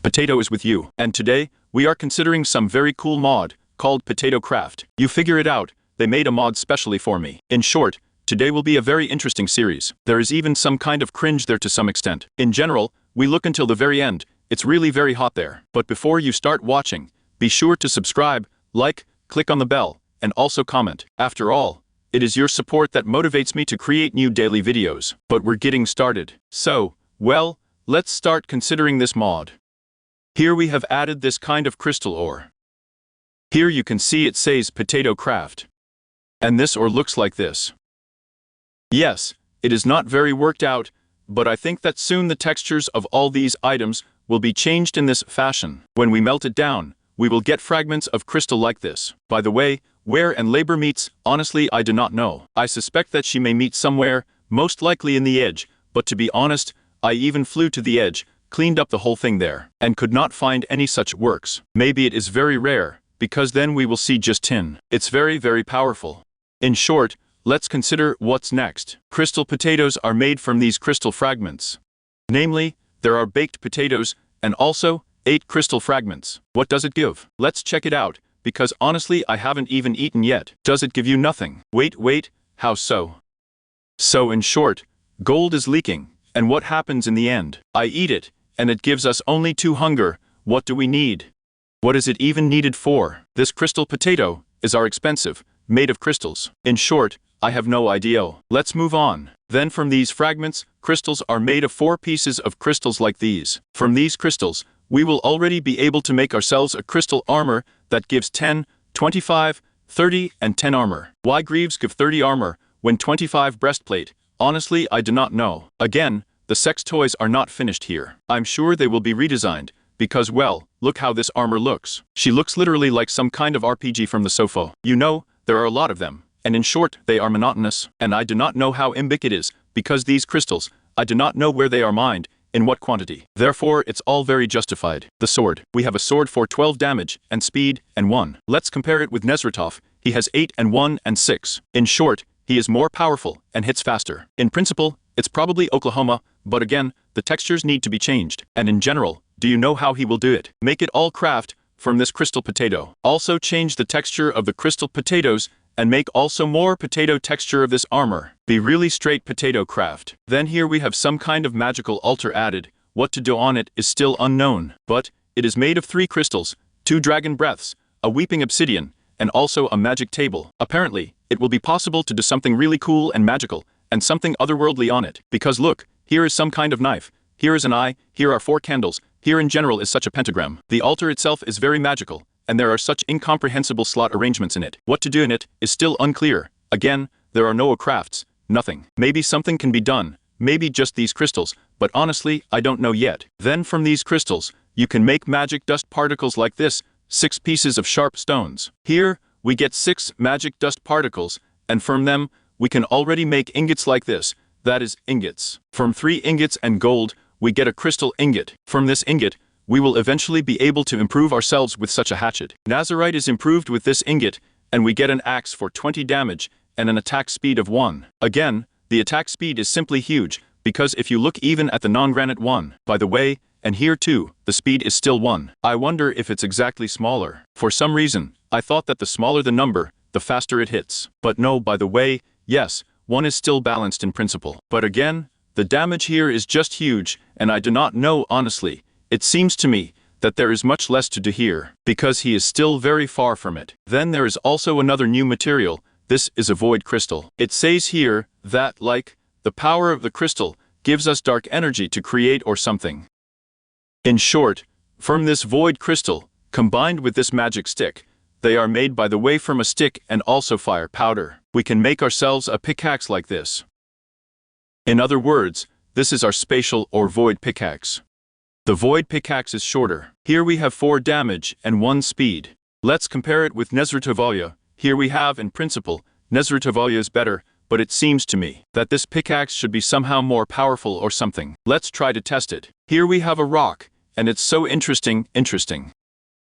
Potato is with you, and today, we are considering some very cool mod, called Potato Craft. You figure it out, they made a mod specially for me. In short, today will be a very interesting series. There is even some kind of cringe there to some extent. In general, we look until the very end, it's really very hot there. But before you start watching, be sure to subscribe, like, click on the bell, and also comment. After all, it is your support that motivates me to create new daily videos. But we're getting started. So, well, let's start considering this mod. Here we have added this kind of crystal ore. Here you can see it says Potato Craft. And this ore looks like this. Yes, it is not very worked out, but I think that soon the textures of all these items will be changed in this fashion. When we melt it down, we will get fragments of crystal like this. By the way, where and labor meets, honestly I do not know. I suspect that she may meet somewhere, most likely in the edge, but to be honest, I even flew to the edge, cleaned up the whole thing there, and could not find any such works. Maybe it is very rare, because then we will see just tin. It's very, very powerful. In short, let's consider what's next. Crystal potatoes are made from these crystal fragments. Namely, there are baked potatoes, and also 8 crystal fragments. What does it give? Let's check it out, because honestly I haven't even eaten yet. Does it give you nothing? Wait, how so? So in short, gold is leaking, and what happens in the end? I eat it, and it gives us only 2 hunger. What do we need? What is it even needed for? This crystal potato is our expensive, made of crystals. In short, I have no idea. Let's move on. Then from these fragments, crystals are made of 4 pieces of crystals like these. From these crystals, we will already be able to make ourselves a crystal armor that gives 10, 25, 30, and 10 armor. Why greaves give 30 armor when 25 breastplate? Honestly, I do not know. Again, the sex toys are not finished here. I'm sure they will be redesigned, because well, look how this armor looks. She looks literally like some kind of RPG from the sofa. You know, there are a lot of them, and in short, they are monotonous. And I do not know how big it is, because these crystals, I do not know where they are mined, in what quantity. Therefore, it's all very justified. The sword. We have a sword for 12 damage, and speed, and 1. Let's compare it with Nezratov. He has 8 and 1 and 6. In short, he is more powerful, and hits faster. In principle, it's probably Oklahoma, but again, the textures need to be changed. And in general, do you know how he will do it? Make it all craft from this crystal potato. Also change the texture of the crystal potatoes, and make also more potato texture of this armor. Be really straight potato craft. Then here we have some kind of magical altar added. What to do on it is still unknown, but it is made of 3 crystals, 2 dragon breaths, a weeping obsidian, and also a magic table. Apparently, it will be possible to do something really cool and magical, and something otherworldly on it. Because look, here is some kind of knife, here is an eye, here are 4 candles, here in general is such a pentagram. The altar itself is very magical, and there are such incomprehensible slot arrangements in it. What to do in it is still unclear. Again, there are no crafts, nothing. Maybe something can be done, maybe just these crystals, but honestly, I don't know yet. Then from these crystals, you can make magic dust particles like this, 6 pieces of sharp stones. Here, we get 6 magic dust particles, and from them, we can already make ingots like this, that is, ingots. From 3 ingots and gold, we get a crystal ingot. From this ingot, we will eventually be able to improve ourselves with such a hatchet. Nazarite is improved with this ingot, and we get an axe for 20 damage, and an attack speed of 1. Again, the attack speed is simply huge, because if you look even at the non-granite one, by the way, and here too, the speed is still 1. I wonder if it's exactly smaller. For some reason, I thought that the smaller the number, the faster it hits. But no, by the way, yes, 1 is still balanced in principle. But again, the damage here is just huge, and I do not know honestly. It seems to me that there is much less to do here, because he is still very far from it. Then there is also another new material. This is a void crystal. It says here that, like, the power of the crystal gives us dark energy to create or something. In short, from this void crystal, combined with this magic stick, they are made by the way from a stick and also fire powder. We can make ourselves a pickaxe like this. In other words, this is our spatial or void pickaxe. The void pickaxe is shorter. Here we have 4 damage and 1 speed. Let's compare it with Nezratovalia. Here we have, in principle, Nezratovalia is better, but it seems to me that this pickaxe should be somehow more powerful or something. Let's try to test it. Here we have a rock, and it's so interesting.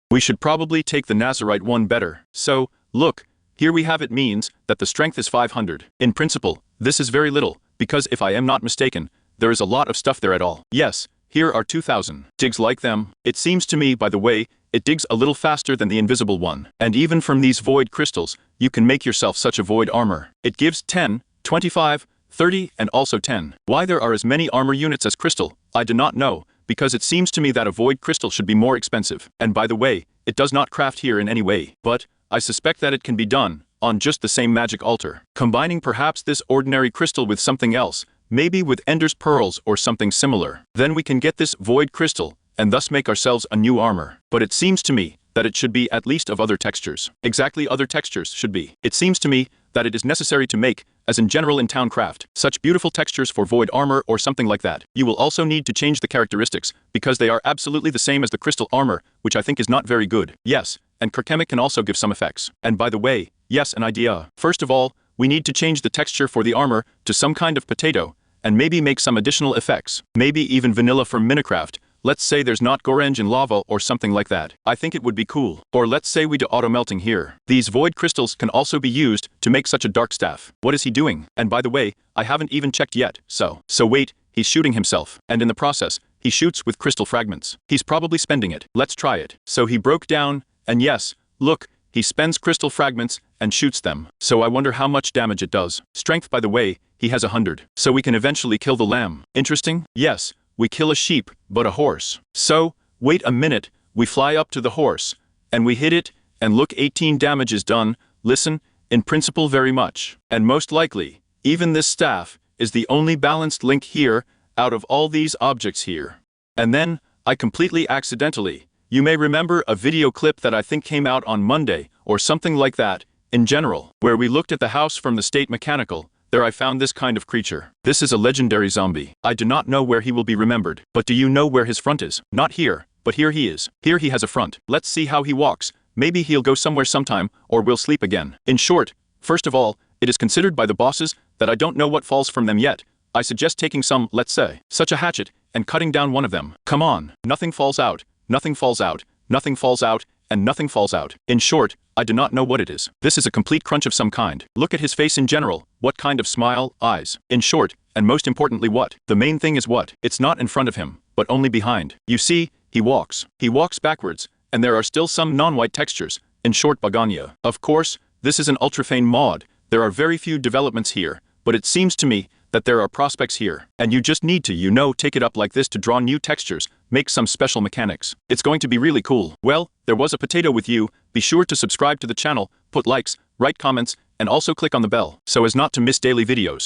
We should probably take the Nazarite one better. So, look, here we have it means that the strength is 500. In principle, this is very little, because if I am not mistaken, there is a lot of stuff there at all. Yes, here are 2000. Digs like them. It seems to me, by the way, it digs a little faster than the invisible one. And even from these void crystals, you can make yourself such a void armor. It gives 10, 25, 30, and also 10. Why there are as many armor units as crystal, I do not know, because it seems to me that a void crystal should be more expensive. And by the way, it does not craft here in any way. But I suspect that it can be done on just the same magic altar. Combining perhaps this ordinary crystal with something else, maybe with Ender's pearls or something similar. Then we can get this void crystal, and thus make ourselves a new armor. But it seems to me that it should be at least of other textures. Exactly other textures should be. It seems to me that it is necessary to make, as in general in town craft, such beautiful textures for void armor or something like that. You will also need to change the characteristics, because they are absolutely the same as the crystal armor, which I think is not very good. Yes, and Kerchemic can also give some effects. And by the way, yes, an idea. First of all, we need to change the texture for the armor to some kind of potato, and maybe make some additional effects. Maybe even vanilla from Minecraft. Let's say there's not orange in lava or something like that. I think it would be cool. Or let's say we do auto melting here. These void crystals can also be used to make such a dark staff. What is he doing? And by the way, I haven't even checked yet. So wait, he's shooting himself. And in the process, he shoots with crystal fragments. He's probably spending it. Let's try it. So he broke down, and yes, look, he spends crystal fragments and shoots them. So I wonder how much damage it does. Strength, by the way, he has 100. So we can eventually kill the lamb. Interesting? Yes. We kill a sheep, but a horse. So, wait a minute, we fly up to the horse, and we hit it, and look, 18 damage is done. Listen, in principle very much. And most likely, even this staff is the only balanced link here out of all these objects here. And then, I completely accidentally, you may remember a video clip that I think came out on Monday, or something like that, in general, where we looked at the house from the State Mechanical. There I found this kind of creature. This is a legendary zombie. I do not know where he will be remembered. But do you know where his front is? Not here, but here he is. Here he has a front. Let's see how he walks. Maybe he'll go somewhere sometime, or we'll sleep again. In short, first of all, it is considered by the bosses that I don't know what falls from them yet. I suggest taking some, let's say, such a hatchet, and cutting down one of them. Come on. Nothing falls out, nothing falls out, nothing falls out, and nothing falls out. In short, I do not know what it is. This is a complete crunch of some kind. Look at his face in general. What kind of smile, eyes. In short, and most importantly what? The main thing is what? It's not in front of him, but only behind. You see, he walks. He walks backwards, and there are still some non-white textures. In short, Bagania. Of course, this is an ultrafane mod. There are very few developments here, but it seems to me that there are prospects here. And you just need to, take it up like this to draw new textures, make some special mechanics. It's going to be really cool. Well, there was a potato with you. Be sure to subscribe to the channel, put likes, write comments, and also click on the bell, so as not to miss daily videos.